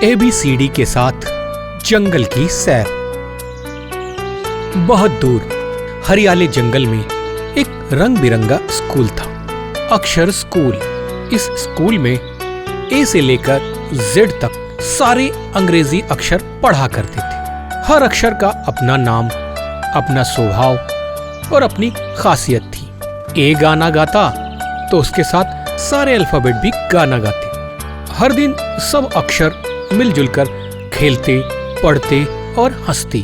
ABCD के साथ जंगल की सैर। बहुत दूर हरियाले जंगल में एक रंग बिरंगा स्कूल था, अक्षर स्कूल। इस स्कूल में A से लेकर Z तक सारे अंग्रेजी अक्षर पढ़ा करते थे। हर अक्षर का अपना नाम, अपना स्वभाव और अपनी खासियत थी। A गाना गाता तो उसके साथ सारे अल्फाबेट भी गाना गाते। हर दिन सब अक्षर मिलजुल कर खेलते, पढ़ते और हंसते।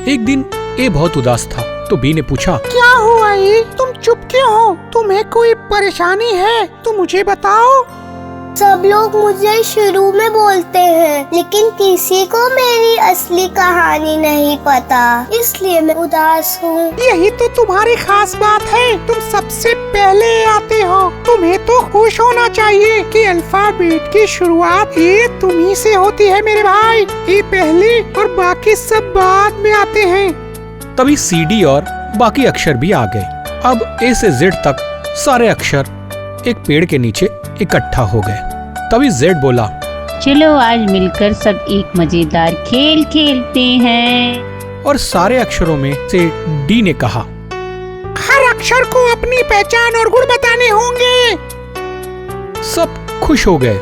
एक दिन A बहुत उदास था तो B ने पूछा, क्या हुआ A? तुम चुप क्यों हो? तुम्हें कोई परेशानी है तो मुझे बताओ। सब लोग मुझे शुरू में बोलते हैं, लेकिन किसी को मेरी असली कहानी नहीं पता, इसलिए मैं उदास हूँ। यही तो तुम्हारी खास बात है, तुम सबसे पहले आते हो। तुम्हें तो खुश होना चाहिए कि अल्फाबेट की शुरुआत A तुम्ही से होती है मेरे भाई। A पहले और बाकी सब बाद में आते हैं। तभी CD और बाकी अक्षर भी आ गए। अब A से Z तक सारे अक्षर एक पेड़ के नीचे इकट्ठा हो गए। तभी Z बोला, चलो आज मिलकर सब एक मजेदार खेल खेलते हैं। और सारे अक्षरों में से D ने कहा, हर अक्षर को अपनी पहचान और गुण बताने होंगे। सब खुश हो गए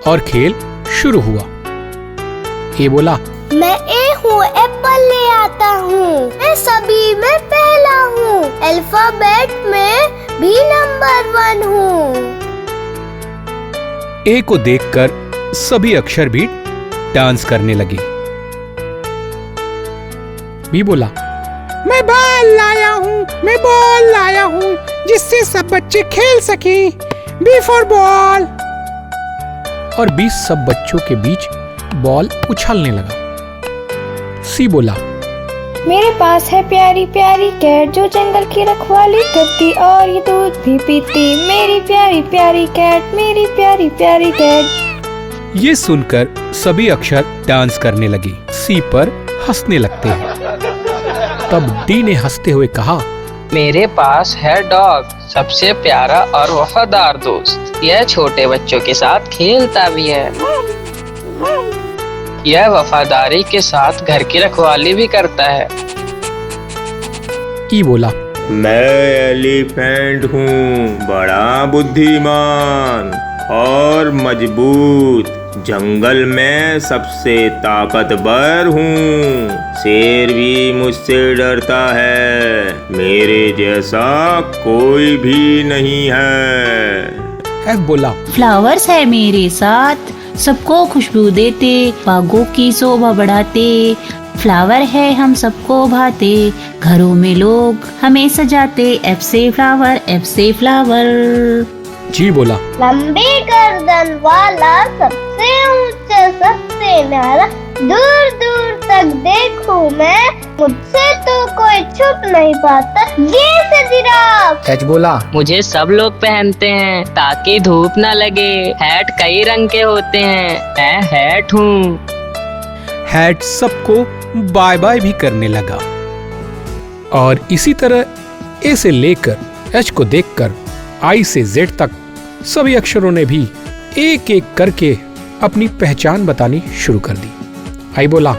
और खेल शुरू हुआ। A बोला, मैं A हूँ, एप्पल ले आता हूँ। मैं सभी में पहला हूँ, अल्फाबेट में भी नंबर 1 हूँ। A को देखकर सभी अक्षर भी डांस करने लगे। B बोला, मैं बॉल लाया हूँ, मैं बॉल लाया हूँ, जिससे सब बच्चे खेल सके। B for ball. और B सब बच्चों के बीच बॉल उछलने लगा। C बोला, मेरे पास है प्यारी प्यारी कैट जो जंगल की रखवाली करती और ये दूध भी पीती। मेरी प्यारी प्यारी कैट, मेरी प्यारी प्यारी कैट। ये सुनकर सभी अक्षर डांस करने लगे, C पर हंसने लगते हैं। तब D ने हंसते हुए कहा, मेरे पास है डॉग, सबसे प्यारा और वफादार दोस्त। यह छोटे बच्चों के साथ खेलता भी है। यह वफादारी के साथ घर की रखवाली भी करता है। E बोला, मैं एलिफेंट हूँ, बड़ा बुद्धिमान और मजबूत। जंगल में सबसे ताकतवर हूँ। शेर भी मुझसे डरता है। मेरे जैसा कोई भी नहीं है। F बोला, फ्लावर्स है मेरे साथ, सबको खुशबू देते, बागों की शोभा बढ़ाते। फ्लावर है हम सबको भाते, घरों में लोग हमें सजाते। F से फ्लावर, F से फ्लावर। G बोला, लंबी गर्दन वाला, सबसे ऊंचा, सबसे न्यारा, दूर दूर तक देखूं मैं, मुझसे तो कोई छुप नहीं पाता। ये से जिराफ। H बोला, मुझे सब लोग पहनते हैं ताकि धूप न लगे। हैट कई रंग के होते हैं, मैं हैट हूँ। हैट सबको बाय बाय भी करने लगा। और इसी तरह A से लेकर H को देखकर I से Z तक सभी अक्षरों ने भी एक एक करके अपनी पहचान बतानी शुरू कर दी। I बोला,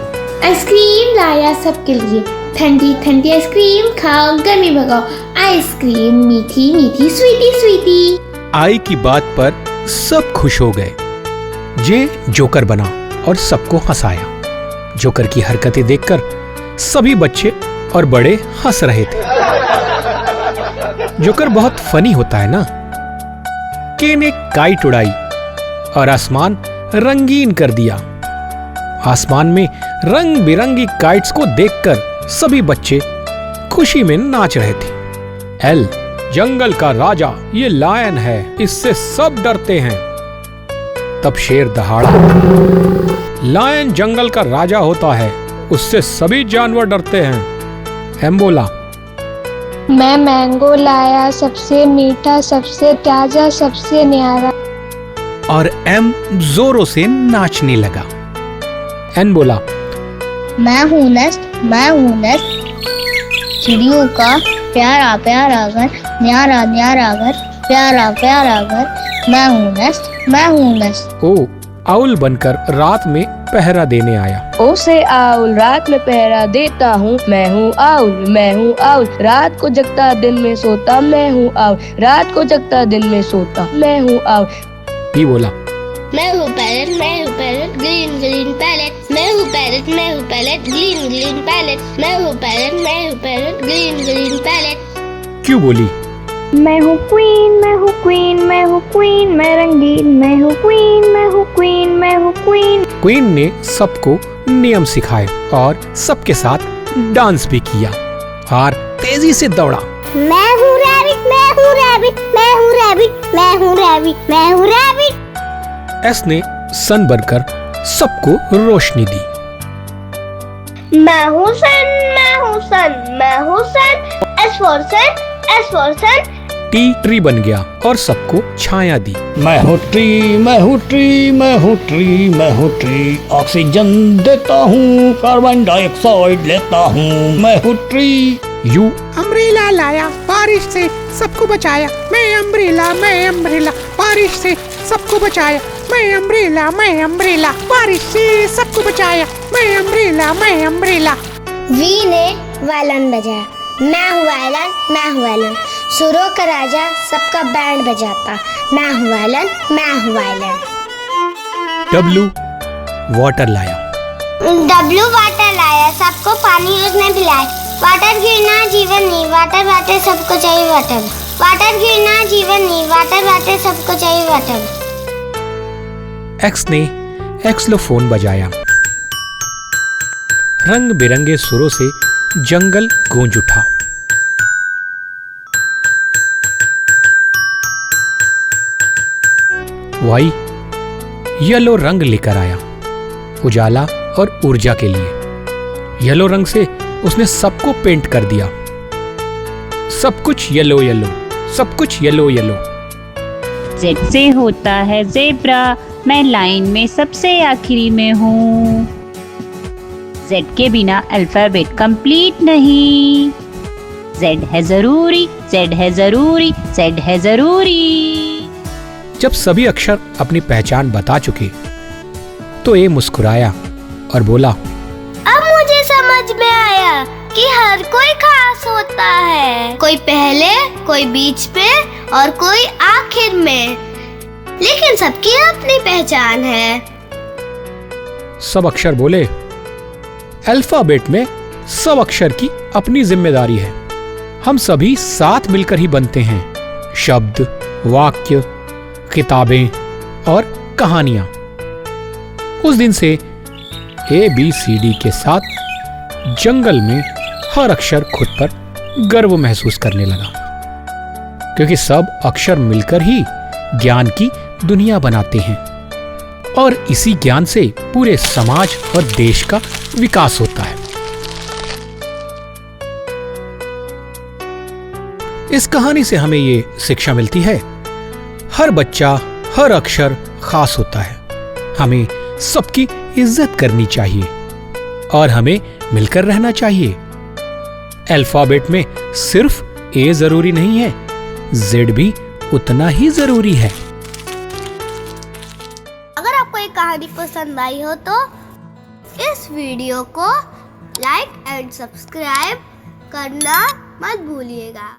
आइसक्रीम लाया सबके लिए, ठंडी ठंडी आइसक्रीम खाओ, गर्मी भगाओ। आइसक्रीम मीठी मीठी, स्वीटी स्वीटी। I की बात पर सब खुश हो गए। J जोकर बना और सबको हंसाया। जोकर की हरकतें देखकर सभी बच्चे और बड़े हंस रहे थे। जोकर बहुत फनी होता है ना। K ने काइट उड़ाई और आसमान रंगीन कर दिया। आसमान में रंग बिरंगी काइट्स को देखकर सभी बच्चे खुशी में नाच रहे थे। L जंगल का राजा, ये लायन है, इससे सब डरते हैं। तब शेर दहाड़ा। लायन जंगल का राजा होता है, उससे सभी जानवर डरते हैं। M बोला, मैं मैंगो लाया, सबसे मीठा, सबसे ताजा, सबसे न्यारा। और M जोरों से नाचने लगा। N बोला, मैं हूँ नेस्ट, मैं हूँ नेस्ट, चिड़ियों का प्यारा प्यारा घर, न्यारा न्यारा घर, प्यारा प्यारा घर। मैं हूँ नेस्ट, मैं हूँ नेस्ट। ओ आउल बनकर रात में पहरा देने आया। ओ से आउल रात में पहरा देता हूँ, मैं हूँ आउल, मैं हूँ आउल, रात को जगता दिन में सोता, मैं हूँ आउल, रात को जगता दिन में सोता, मैं हूँ आउल। भी बोला, मैं हूँ पैरेट, ग्रीन ग्रीन पैरेट, मैं हूँ पैरेट, ग्रीन ग्रीन पैरेट, मैं हूँ पैरेट, ग्रीन ग्रीन पैरेट। क्यों बोली? मैं हूँ क्वीन, मैं हूँ क्वीन, मैं हूँ क्वीन, मैं रंगीन, मैं हूँ क्वीन, मैं हूँ क्वीन, मैं हूँ क्वीन। क्वीन ने सबको नियम सिखाए और सबके साथ डांस भी किया और तेजी से दौड़ा। मैं हूँ रैबिट, मैं हूँ रैबिट, मैं हूँ रैबिट, मैं हूँ रैबिट, मैं हूँ रैबिट। एस ने सन बनकर सबको रोशनी दी। मैं हूँ सन, मैं हूँ सन, मैं हूँ sun, S for sun, S for sun. T tree बन गया और सबको छाया दी। मैं हूँ ट्री, मैं हूँ ट्री, मैं हूँ ट्री, मैं हूँ ट्री, ऑक्सीजन देता हूँ, कार्बन डाइऑक्साइड लेता हूँ, मैं हूँ ट्री। यू अम्ब्रेला लाया, बारिश से सबको बचाया, मैं अम्ब्रेला, बारिश से सबको बचाया, मैं अम्ब्रेला, बारिश से सबको बचाया, मैं अम्ब्रेला। वी ने वायलिन बजाया, मैं हूँ वायलिन, मैं हूँ वायलिन, सुरों का राजा सबका बैंड बजाता, मैं हूँ वायलिन, मैं हूँ वायलिन। डब्लू वाटर लाया। डब्लू वाटर लाया, सबको पानी उसने पिलाया, वाटर गिरना जीवन नहीं, वाटर वाटर सबको चाहिए वाटर, वाटर गिरना जीवन नहीं, वाटर वाटर सबको चाहिए वाटर। एक्स ने एक्सलोफोन बजाया, रंग बिरंगे सुरों से जंगल गूंज उठा। वाई येलो रंग लेकर आया, उजाला और ऊर्जा के लिए। येलो रंग से उसने सबको पेंट कर दिया, सब कुछ येलो येलो, सब कुछ येलो येलो। जेड से होता है ज़ेब्रा, मैं लाइन में सबसे आखिरी में हूँ। जेड के बिना अल्फाबेट कंप्लीट नहीं। जेड है जरूरी, जेड है जरूरी, जेड है जरूरी। जब सभी अक्षर अपनी पहचान बता चुके तो ए मुस्कुराया और बोला, अब मुझे समझ में आया कि हर कोई खास होता है, कोई पहले, कोई बीच में और कोई आखिर में, लेकिन सबकी अपनी पहचान है। सब अक्षर बोले, अल्फाबेट में सब अक्षर की अपनी जिम्मेदारी है, हम सभी साथ मिलकर ही बनते हैं। शब्द, वाक्य, किताबें और कहानियां। उस दिन से ABCD के साथ जंगल में हर अक्षर खुद पर गर्व महसूस करने लगा, क्योंकि सब अक्षर मिलकर ही ज्ञान की दुनिया बनाते हैं और इसी ज्ञान से पूरे समाज और देश का विकास होता है। इस कहानी से हमें ये शिक्षा मिलती है, हर बच्चा, हर अक्षर खास होता है, हमें सबकी इज्जत करनी चाहिए और हमें मिलकर रहना चाहिए। अल्फाबेट में सिर्फ ए जरूरी नहीं है, जेड भी उतना ही जरूरी है। अगर आपको ये कहानी पसंद आई हो तो इस वीडियो को लाइक एंड सब्सक्राइब करना मत भूलिएगा।